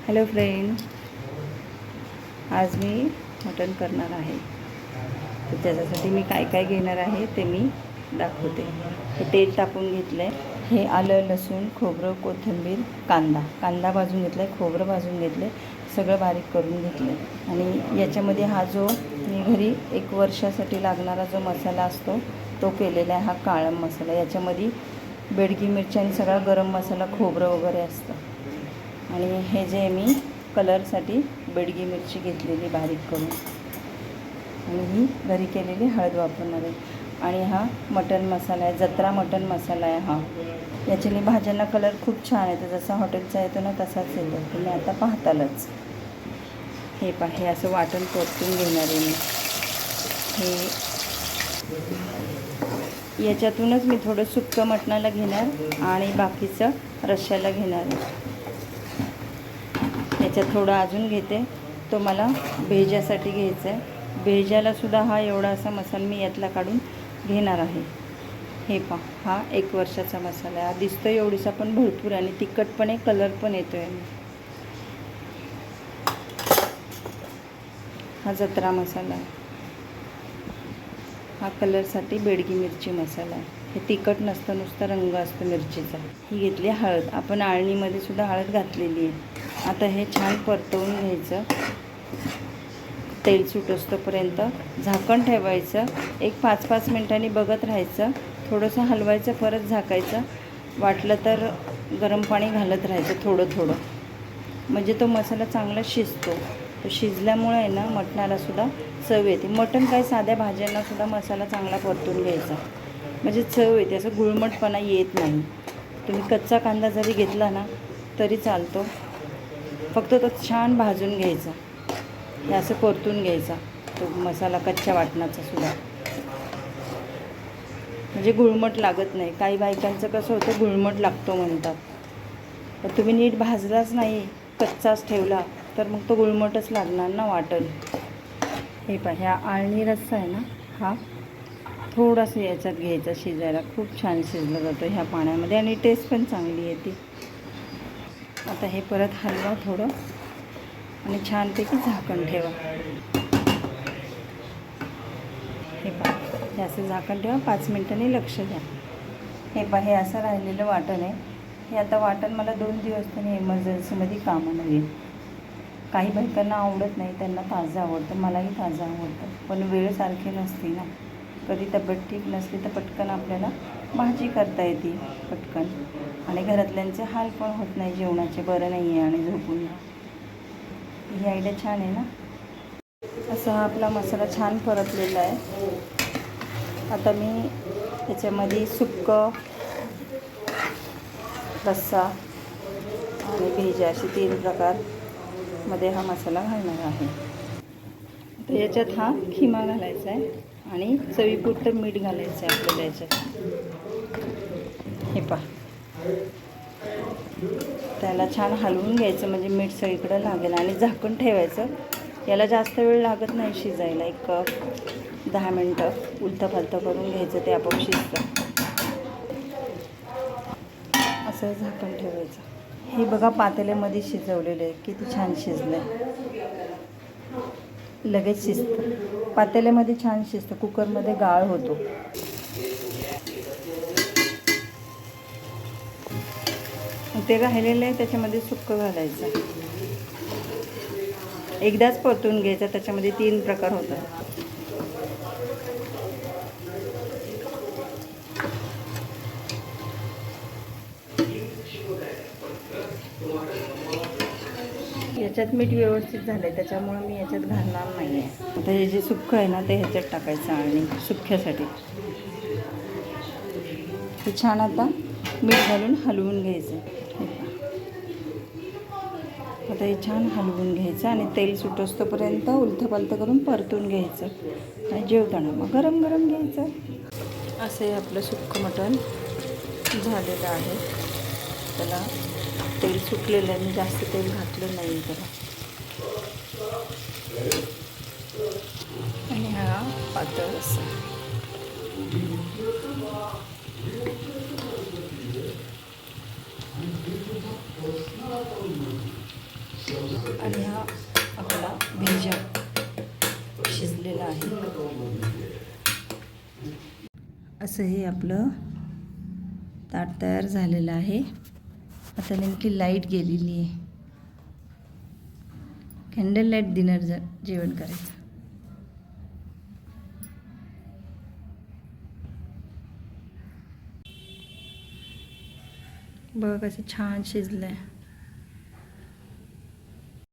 Hello friend, आज मी मटण करणार आहे. तर त्याच्यासाठी मी काय काय घेणार आहे ते मी दाखवते. हे तेल टाकून घेतलं आहे. हे आलं, लसूण, खोबरं, कोथिंबीर, कांदा भाजून घेतला आहे, खोबरं भाजून घेतलं आहे, सगळं बारीक करून घेतलं आहे. आणि याच्यामध्ये हा जो मी घरी 1 वर्षासाठी लागणारा जो मसाला असतो तो केलेला आहे. हा काळा मसाला, याच्यामध्ये बेडगी मिरची आणि सगळा गरम मसाला, खोबरं वगैरे असतं. आणि हे जे मी कलरसाठी बेडगी मिरची घेतलेली बारीक करून, आणि ही घरी केलेली हळद वापरणार आहे. आणि हा मटण मसाला आहे, जत्रा मटण मसाला आहे हा. याच्याने भाज्यांना कलर खूप छान येतो, जसा हॉटेलचा येतो ना तसाच येतो. तुम्ही आता पाहतालच. हे हे असं वाटण परतून घेणार आहे मी. हे याच्यातूनच मी थोडं सुक्कं मटणाला घेणार आणि बाकीचं रश्श्याला घेणार आहे. याच्यात थोडं अजून घेते, तो मला भेजासाठी घ्यायचा आहे. भेजालासुद्धा हा एवढा असा मसाला मी यातला काढून घेणार आहे. हे हा 1 वर्षाचा मसाला आहे. हा दिसतो एवढीसा पण भरपूर, आणि तिखट पण आहे, कलर पण येतो आहे. हा जत्रा मसाला आहे. हा कलरसाठी बेडगी मिरची मसाला आहे. हे तिखट नसतं, नुसतं रंग असतो मिरचीचा. ही घेतली हळद, आपण आळणीमध्ये सुद्धा हळद घातलेली आहे. आता हे छान परतवून घ्यायचं, तेल सुटोस्तोपर्यंत झाकण ठेवायचं. एक 5-5 मिनिटांनी बघत राहायचं, थोडंसं हलवायचं, परत झाकायचं. वाटलं तर गरम पाणी घालत राहायचं थोडं थोडं, म्हणजे तो मसाला चांगला शिजतो. तो शिजल्यामुळे आहे ना मटणालासुद्धा चव येते. मटण काय, साध्या भाज्यांनासुद्धा मसाला चांगला परतून घ्यायचा, म्हणजे चव येते, असं गुळमटपणा येत नाही. तुम्ही कच्चा कांदा जरी घेतला ना तरी चालतो, फक्त तो छान भाजून घ्यायचा. हे असं परतून घ्यायचा तो मसाला कच्च्या वाटणाचा सुद्धा, म्हणजे गुळमट लागत नाही. काही बायकांचं कसं होतं, गुळमट लागतो म्हणतात. तर तुम्ही नीट भाजलाच नाही, कच्चाच ठेवला तर मग तो गुळमटच लागणार ना वाटण. हे ह्या आळणी रस्सा आहे ना, हा थोडासा याच्यात घ्यायचा शिजायला. खूप छान शिजला जातो ह्या पाण्यामध्ये, आणि टेस्ट पण चांगली येते. आता हे परत हलवा थोडं, आणि छानपैकी झाकण ठेवा. हे असं झाकण ठेवा, 5 मिनिटांनी लक्ष द्या. हे असं राहिलेलं वाटण आहे. हे आता वाटण मला 2 दिवस तरी इमर्जन्सीमध्ये कामाला येईल. काही बायकांना आवडत नाही, त्यांना ताजं आवडतं, मलाही ताजं आवडतं. पण वेळ सारखी नसते ना, कधी तब्येत ठीक नसली तर पटकन आपल्याला भाजी करता येते पटकन, आणि घरातल्यांचे हाल पण होत नाही जेवणाचे. बरं नाही आहे आणि झोपून घ्या. ही आयडिया छान आहे ना. असा हा आपला मसाला छान परतलेला आहे. आता मी त्याच्यामध्ये सुक्कं, रस्सा आणि भेजा असे 3 प्रकारमध्ये हा मसाला घालणार आहे. तर याच्यात हा खिमा घालायचा आहे, आणि चवीपुरतं मीठ घालायचं आहे आपल्याला याच्यात. हे त्याला छान हलवून घ्यायचं, म्हणजे मीठ सगळीकडं लागेल, आणि झाकण ठेवायचं. याला जास्त वेळ लागत नाही शिजायला, एक 10 मिनटं उलथंपालथं करून घ्यायचं, ते आपोआप शिजतं. असं झाकण ठेवायचं. हे बघा पातेल्यामध्ये शिजवलेलं आहे, किती छान शिजलं आहे. लगेच शिजतं, पातेल्यामध्ये छान शिजतं, कुकरमध्ये गाळ होतो. ते राहिलेलं आहे त्याच्यामध्ये सुक्कं घालायचं. एकदाच परतून घ्यायचं, त्याच्यामध्ये 3 प्रकार होतात. याच्यात मीठ व्यवस्थित झालं आहे, त्याच्यामुळे मी याच्यात घालणार नाही आहे. आता हे जे सुक्कं आहे ना ते ह्याच्यात टाकायचं, आणि सुक्क्यासाठी हे छान आता मीठ घालून हलवून घ्यायचं. आता हे छान हलवून घ्यायचं, आणि तेल सुटोस्तोपर्यंत उलथंपालथं करून परतून घ्यायचं, आणि जेवताना मग गरम गरम घ्यायचं. असं हे आपलं सुक्कं मटण झालेलं आहे. त्याला तेल सुटलेलं आहे, मी जास्त तेल घातलं नाही त्याला. आणि हा पातळ रस्सा. आणि हा आपला भेजा शिजलेला आहे. असं हे आपलं ताट तयार झालेलं आहे. आता नेमकी लाईट गेलेली आहे. कॅन्डल लाईट डिनर जेवण करायचं. बघा कसं छान शिजलंय.